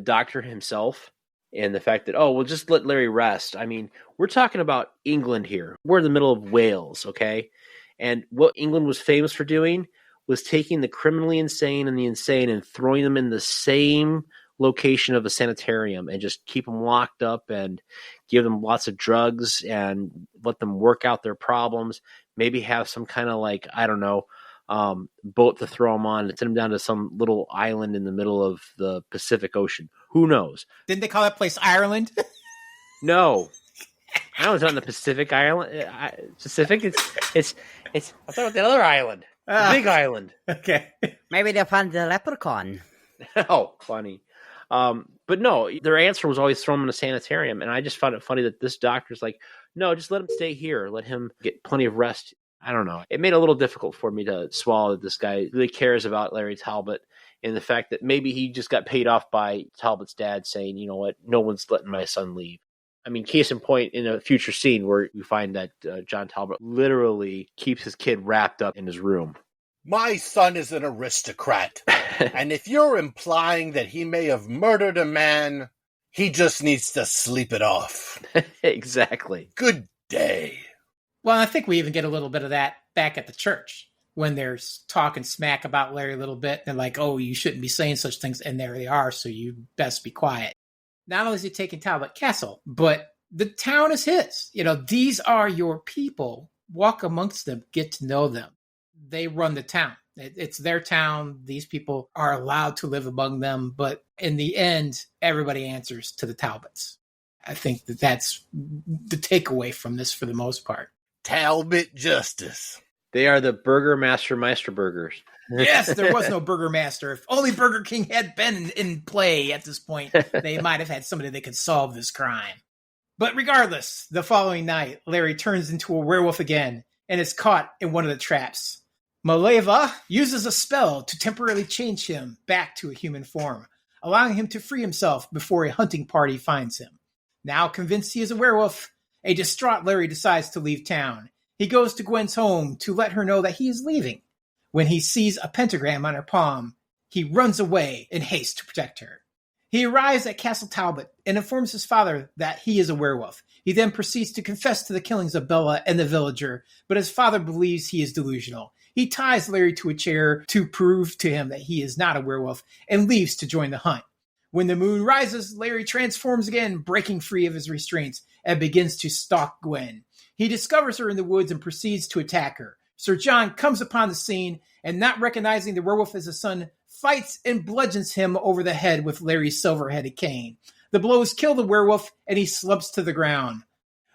doctor himself. And the fact that, we'll just let Larry rest. I mean, we're talking about England here. We're in the middle of Wales, okay? And what England was famous for doing was taking the criminally insane and the insane and throwing them in the same location of a sanitarium and just keep them locked up and give them lots of drugs and let them work out their problems. Maybe have some kind of boat to throw them on and send them down to some little island in the middle of the Pacific Ocean. Who knows? Didn't they call that place Ireland? No, I was on the Pacific Island. Pacific. It's. I'm talking about the other island, the big island. Okay. Maybe they found the leprechaun. Oh, funny. But no, their answer was always throw him in a sanitarium, and I just found it funny that this doctor's like, no, just let him stay here, let him get plenty of rest. I don't know. It made it a little difficult for me to swallow that this guy really cares about Larry Talbot and the fact that maybe he just got paid off by Talbot's dad saying, you know what, no one's letting my son leave. I mean, case in point, in a future scene where you find that John Talbot literally keeps his kid wrapped up in his room. My son is an aristocrat. And if you're implying that he may have murdered a man, he just needs to sleep it off. Exactly. Good day. Well, I think we even get a little bit of that back at the church when they're talking smack about Larry a little bit. They're like, oh, you shouldn't be saying such things. And there they are. So you best be quiet. Not only is he taking Talbot Castle, but the town is his. These are your people. Walk amongst them. Get to know them. They run the town. It's their town. These people are allowed to live among them. But in the end, everybody answers to the Talbots. I think that's the takeaway from this for the most part. Talbot Justice. They are the Burger Master Meisterburgers. Yes, there was no Burger Master. If only Burger King had been in play at this point, they might have had somebody that could solve this crime. But regardless, the following night, Larry turns into a werewolf again and is caught in one of the traps. Maleva uses a spell to temporarily change him back to a human form, allowing him to free himself before a hunting party finds him. Now convinced he is a werewolf, a distraught Larry decides to leave town. He goes to Gwen's home to let her know that he is leaving. When he sees a pentagram on her palm, he runs away in haste to protect her. He arrives at Castle Talbot and informs his father that he is a werewolf. He then proceeds to confess to the killings of Bela and the villager, but his father believes he is delusional. He ties Larry to a chair to prove to him that he is not a werewolf and leaves to join the hunt. When the moon rises, Larry transforms again, breaking free of his restraints, and begins to stalk Gwen. He discovers her in the woods and proceeds to attack her. Sir John comes upon the scene and, not recognizing the werewolf as his son, fights and bludgeons him over the head with Larry's silver-headed cane. The blows kill the werewolf, and he slumps to the ground.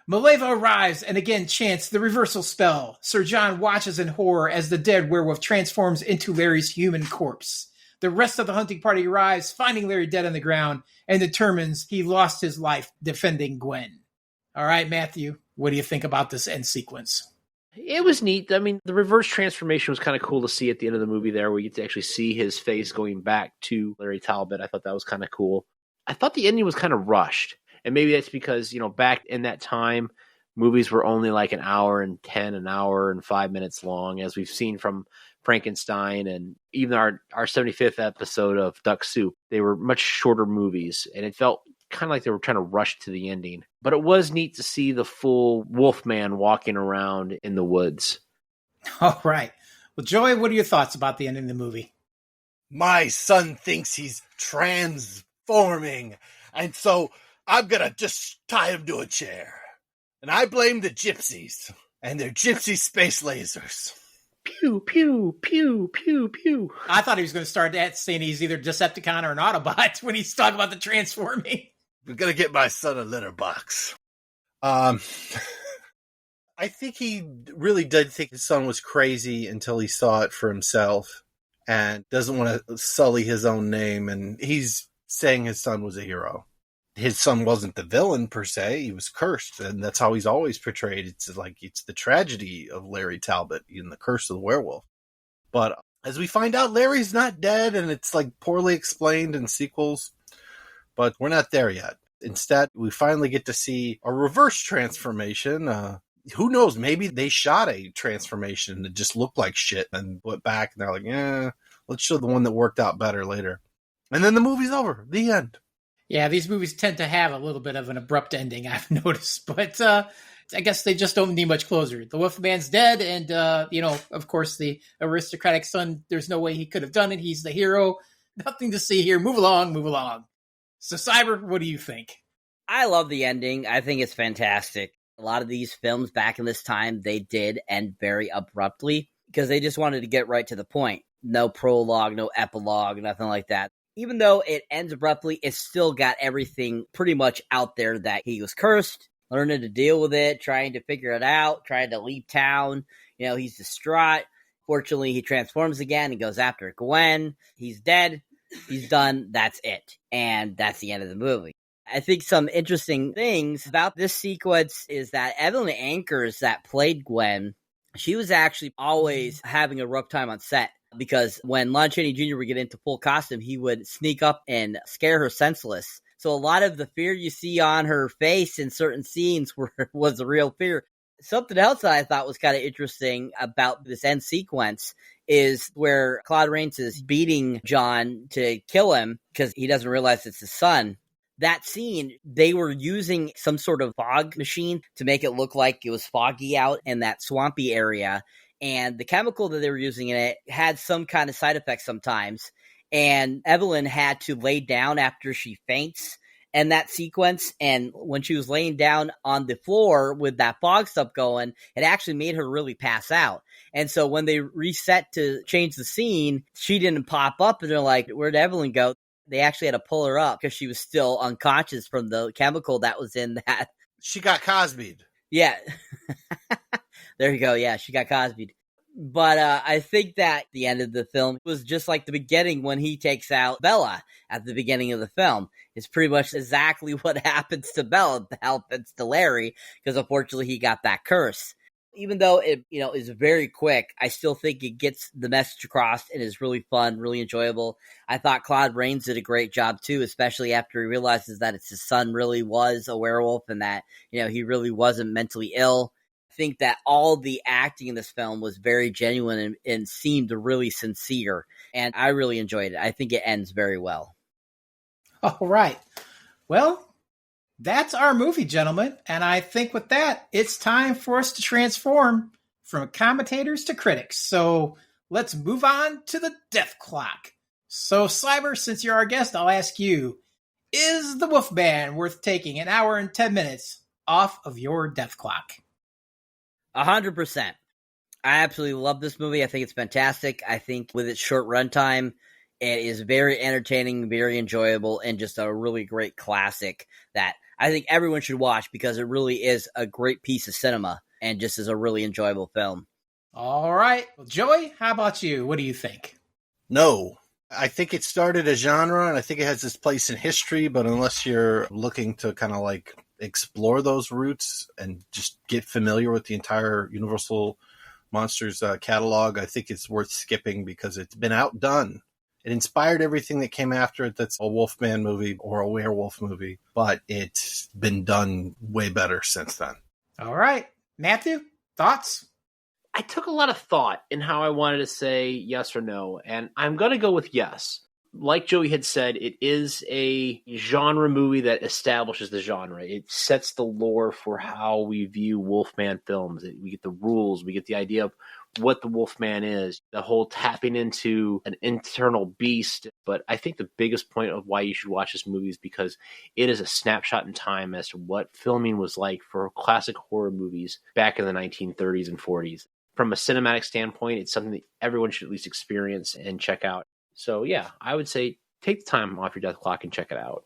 Maleva arrives and again chants the reversal spell. Sir John watches in horror as the dead werewolf transforms into Larry's human corpse. The rest of the hunting party arrives, finding Larry dead on the ground, and determines he lost his life defending Gwen. All right, Matthew, what do you think about this end sequence? It was neat. I mean, the reverse transformation was kind of cool to see at the end of the movie there. We get to actually see his face going back to Larry Talbot. I thought that was kind of cool. I thought the ending was kind of rushed. And maybe that's because, back in that time, movies were only like an hour and 10, an hour and 5 minutes long, as we've seen from Frankenstein and even our 75th episode of Duck Soup. They were much shorter movies, and it felt kind of like they were trying to rush to the ending. But it was neat to see the full Wolfman walking around in the woods. All right. Well, Joey, what are your thoughts about the ending of the movie? My son thinks he's transforming, and so I'm gonna just tie him to a chair. And I blame the gypsies and their gypsy space lasers. Pew, pew, pew, pew, pew. I thought he was going to start that saying he's either Decepticon or an Autobot when he's talking about the transforming. I'm gonna get my son a litter box. I think he really did think his son was crazy until he saw it for himself and doesn't want to sully his own name. And he's saying his son was a hero. His son wasn't the villain per se. He was cursed, and that's how he's always portrayed. It's like it's the tragedy of Larry Talbot in The Curse of the Werewolf. But as we find out, Larry's not dead, and it's like poorly explained in sequels. But we're not there yet. Instead, we finally get to see a reverse transformation. Who knows? Maybe they shot a transformation that just looked like shit and went back, and they're like, let's show the one that worked out better later. And then the movie's over. The end. Yeah, these movies tend to have a little bit of an abrupt ending, I've noticed. But I guess they just don't need much closure. The Wolfman's dead, and, of course, the aristocratic son, there's no way he could have done it. He's the hero. Nothing to see here. Move along, move along. So, Cyber, what do you think? I love the ending. I think it's fantastic. A lot of these films back in this time, they did end very abruptly because they just wanted to get right to the point. No prologue, no epilogue, nothing like that. Even though it ends abruptly, it's still got everything pretty much out there that he was cursed, learning to deal with it, trying to figure it out, trying to leave town. He's distraught. Fortunately, he transforms again and goes after Gwen. He's dead. He's done. That's it. And that's the end of the movie. I think some interesting things about this sequence is that Evelyn Ankers that played Gwen, she was actually always having a rough time on set. Because when Lon Chaney Jr. would get into full costume, he would sneak up and scare her senseless. So a lot of the fear you see on her face in certain scenes was a real fear. Something else that I thought was kind of interesting about this end sequence is where Claude Rains is beating John to kill him because he doesn't realize it's his son. That scene, they were using some sort of fog machine to make it look like it was foggy out in that swampy area. And the chemical that they were using in it had some kind of side effects sometimes. And Evelyn had to lay down after she faints in that sequence. And when she was laying down on the floor with that fog stuff going, it actually made her really pass out. And so when they reset to change the scene, she didn't pop up. And they're like, where'd Evelyn go? They actually had to pull her up because she was still unconscious from the chemical that was in that. She got Cosby'd. Yeah. There you go. Yeah, she got Cosby'd. But I think that the end of the film was just like the beginning when he takes out Bela at the beginning of the film. It's pretty much exactly what happens to Bela happens to Larry because unfortunately he got that curse. Even though it, is very quick, I still think it gets the message across and is really fun, really enjoyable. I thought Claude Rains did a great job too, especially after he realizes that his son really was a werewolf and that, he really wasn't mentally ill. I think that all the acting in this film was very genuine and seemed really sincere, and I really enjoyed it. I think it ends very well. All right. Well, that's our movie, gentlemen. And I think with that, it's time for us to transform from commentators to critics. So let's move on to the death clock. So, Cyber, since you're our guest, I'll ask you, is The Wolfman worth taking an hour and 10 minutes off of your death clock? 100%. I absolutely love this movie. I think it's fantastic. I think with its short runtime, it is very entertaining, very enjoyable, and just a really great classic that I think everyone should watch because it really is a great piece of cinema and just is a really enjoyable film. All right. Well, Joey, how about you? What do you think? No. I think it started a genre, and I think it has its place in history, but unless you're looking to kind of like explore those roots and just get familiar with the entire Universal Monsters catalog, I think it's worth skipping because it's been outdone. It inspired everything that came after it that's a Wolfman movie or a werewolf movie, but it's been done way better since then. All right. Matthew, thoughts? I took a lot of thought in how I wanted to say yes or no, and I'm going to go with yes. Like Joey had said, it is a genre movie that establishes the genre. It sets the lore for how we view Wolfman films. We get the rules. We get the idea of what the Wolfman is, the whole tapping into an internal beast. But I think the biggest point of why you should watch this movie is because it is a snapshot in time as to what filming was like for classic horror movies back in the 1930s and 40s. From a cinematic standpoint, it's something that everyone should at least experience and check out. So, yeah, I would say take the time off your death clock and check it out.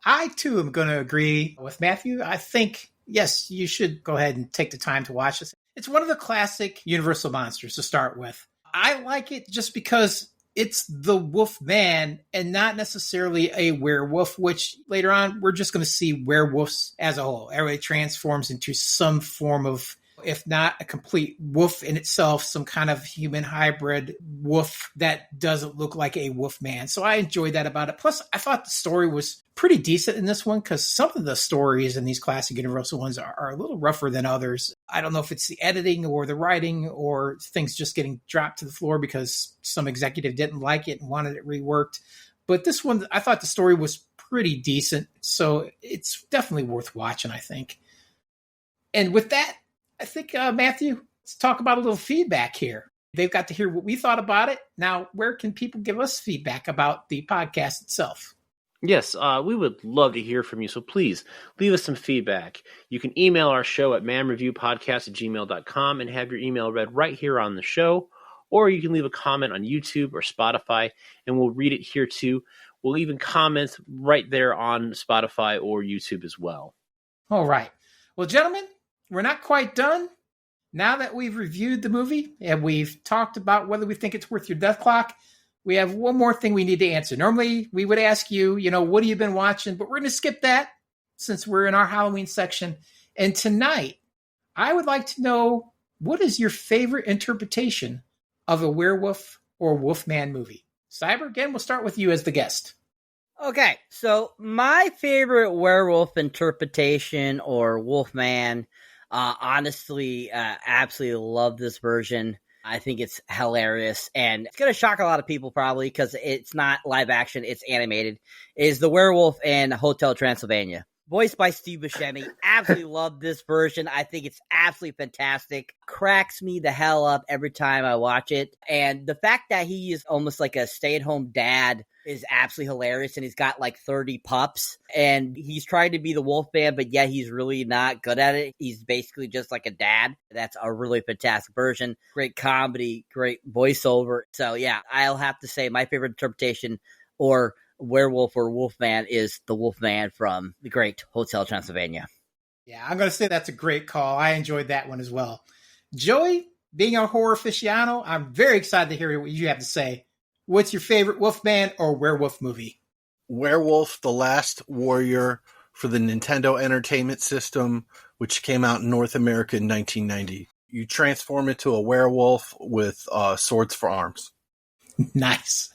I, too, am going to agree with Matthew. I think, yes, you should go ahead and take the time to watch this. It's one of the classic Universal Monsters to start with. I like it just because it's the Wolfman and not necessarily a werewolf, which later on we're just going to see werewolves as a whole. Everybody transforms into some form of, if not a complete wolf in itself, some kind of human hybrid wolf that doesn't look like a wolf man. So I enjoyed that about it. Plus, I thought the story was pretty decent in this one because some of the stories in these classic Universal ones are a little rougher than others. I don't know if it's the editing or the writing or things just getting dropped to the floor because some executive didn't like it and wanted it reworked. But this one, I thought the story was pretty decent. So it's definitely worth watching, I think. And with that, I think, Matthew, let's talk about a little feedback here. They've got to hear what we thought about it. Now, where can people give us feedback about the podcast itself? Yes, we would love to hear from you, so please leave us some feedback. You can email our show at manreviewpodcast@gmail.com and have your email read right here on the show, or you can leave a comment on YouTube or Spotify, and we'll read it here too. We'll even comment right there on Spotify or YouTube as well. All right. Well, gentlemen, we're not quite done. Now that we've reviewed the movie and we've talked about whether we think it's worth your death clock, we have one more thing we need to answer. Normally, we would ask you, what have you been watching? But we're going to skip that since we're in our Halloween section. And tonight, I would like to know, what is your favorite interpretation of a werewolf or Wolfman movie? Cyber, again, we'll start with you as the guest. Okay, so my favorite werewolf interpretation or Wolfman, honestly, absolutely love this version. I think it's hilarious, and it's going to shock a lot of people probably because it's not live action, it's animated, is the werewolf in Hotel Transylvania. Voiced by Steve Buscemi. Absolutely love this version. I think it's absolutely fantastic. Cracks me the hell up every time I watch it. And the fact that he is almost like a stay-at-home dad is absolutely hilarious. And he's got like 30 pups. And he's trying to be the Wolfman, but yet he's really not good at it. He's basically just like a dad. That's a really fantastic version. Great comedy, great voiceover. So yeah, I'll have to say my favorite interpretation or werewolf or Wolfman is the Wolfman from the great Hotel Transylvania. Yeah, I'm going to say that's a great call. I enjoyed that one as well. Joey, being a horror aficionado, I'm very excited to hear what you have to say. What's your favorite Wolfman or werewolf movie? Werewolf: The Last Warrior for the Nintendo Entertainment System, which came out in North America in 1990. You transform into a werewolf with swords for arms. Nice.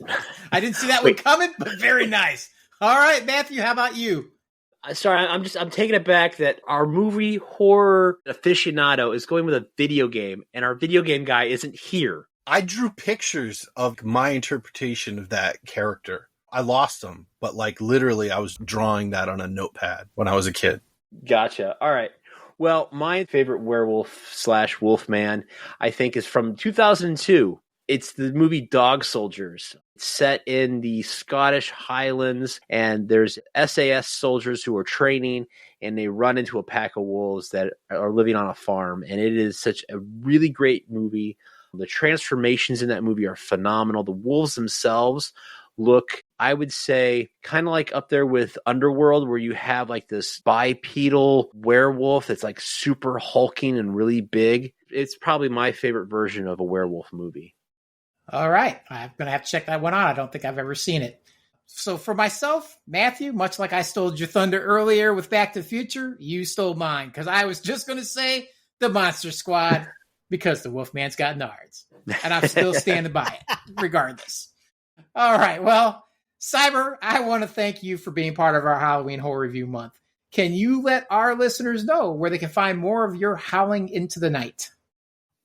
I didn't see that one coming, but very nice. All right, Matthew, how about you? Sorry, I'm taking it back that our movie horror aficionado is going with a video game, and our video game guy isn't here. I drew pictures of my interpretation of that character. I lost them, but like literally I was drawing that on a notepad when I was a kid. Gotcha. All right. Well, my favorite werewolf/wolfman, I think, is from 2002. It's the movie Dog Soldiers. It's set in the Scottish Highlands, and there's SAS soldiers who are training, and they run into a pack of wolves that are living on a farm. And it is such a really great movie. The transformations in that movie are phenomenal. The wolves themselves look, I would say, kind of like up there with Underworld, where you have like this bipedal werewolf that's like super hulking and really big. It's probably my favorite version of a werewolf movie. All right. I'm going to have to check that one out. I don't think I've ever seen it. So for myself, Matthew, much like I stole your thunder earlier with Back to the Future, you stole mine, because I was just going to say the Monster Squad because the Wolfman's got nards. And I'm still standing by it, regardless. All right. Well, Cyber, I want to thank you for being part of our Halloween Horror Review Month. Can you let our listeners know where they can find more of your howling into the night?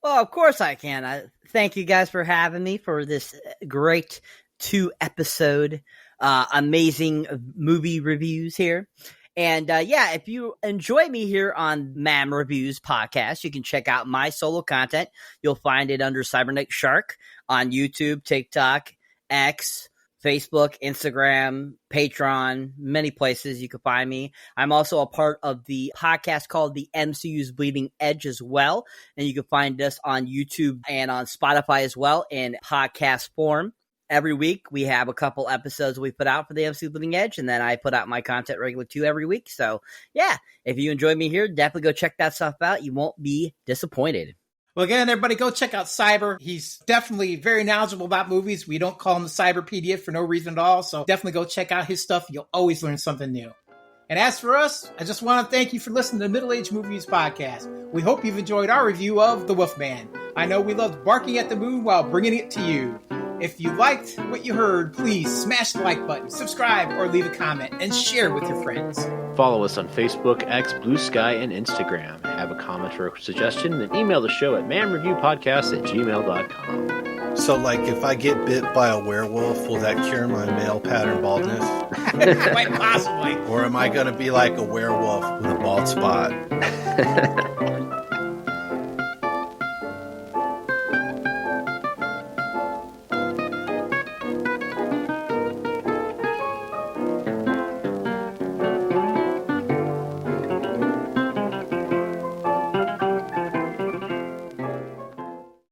Well, of course I can. Thank you guys for having me for this great 2-episode amazing movie reviews here. And if you enjoy me here on Mam Reviews podcast, you can check out my solo content. You'll find it under Cybernetic Shark on YouTube, TikTok, X, Facebook, Instagram, Patreon, many places you can find me. I'm also a part of the podcast called The MCU's Bleeding Edge as well. And you can find us on YouTube and on Spotify as well in podcast form. Every week, we have a couple episodes we put out for the MCU Bleeding Edge, and then I put out my content regular too every week. So, yeah, if you enjoy me here, definitely go check that stuff out. You won't be disappointed. Well, again, everybody go check out Cyber. He's definitely very knowledgeable about movies. We don't call him the Cyberpedia for no reason at all. So definitely go check out his stuff. You'll always learn something new. And as for us, I just want to thank you for listening to the Middle Age Movies Podcast. We hope you've enjoyed our review of The Wolfman. I know we loved barking at the moon while bringing it to you. If you liked what you heard, please smash the like button, subscribe, or leave a comment, and share with your friends. Follow us on Facebook, X, Blue Sky, and Instagram. Have a comment or a suggestion, then email the show at manreviewpodcast@gmail.com. So, like, if I get bit by a werewolf, will that cure my male pattern baldness? Quite possibly. Or am I going to be like a werewolf with a bald spot?